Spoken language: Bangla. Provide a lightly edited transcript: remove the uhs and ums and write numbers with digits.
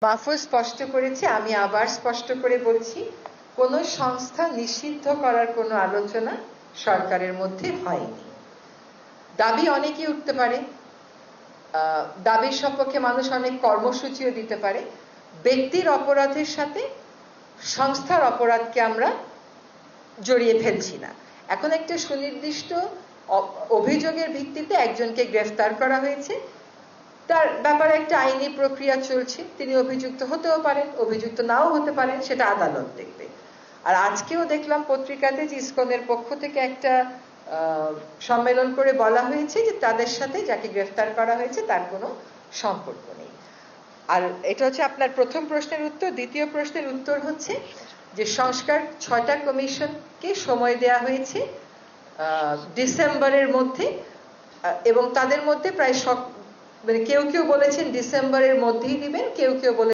মাহফুজ স্পষ্ট করেছে, আমি আবার স্পষ্ট করে বলছি, কোন সংস্থা নিষিদ্ধ করার কোনো আলোচনা সরকারের মধ্যে হয়নি। দাবি অনেকেই উঠতে পারে, দাবির সপক্ষে মানুষ অনেক কর্মসূচিও দিতে পারে। ব্যক্তির অপরাধের সাথে সংস্থার অপরাধকে আমরা জড়িয়ে ফেলছি না। এখন একটা সুনির্দিষ্ট অভিযোগের ভিত্তিতে একজনকে গ্রেফতার করা হয়েছে, তার ব্যাপারে একটা আইনি প্রক্রিয়া চলছে। তিনি অভিযুক্ত হতেও পারেন, অভিযুক্ত নাও হতে পারেন, সেটা আদালত দেখবে। আর আজকেও দেখলাম পত্রিকাতে যে ইসকনের পক্ষ থেকে একটা সম্মেলন করে বলা হয়েছে যে তাদের সাথে যাকে গ্রেফতার করা হয়েছে তার কোনো সম্পর্ক নেই। আর এটা হচ্ছে আপনার প্রথম প্রশ্নের উত্তর। দ্বিতীয় প্রশ্নের উত্তর হচ্ছে যে সংস্কার 6টা কমিশনকে সময় দেয়া হয়েছে ডিসেম্বরের মধ্যে, এবং তাদের মধ্যে প্রায় কেউ কেউ বলেছেন ডিসেম্বরের মধ্যেই দিবেন, কেউ কেউ বলে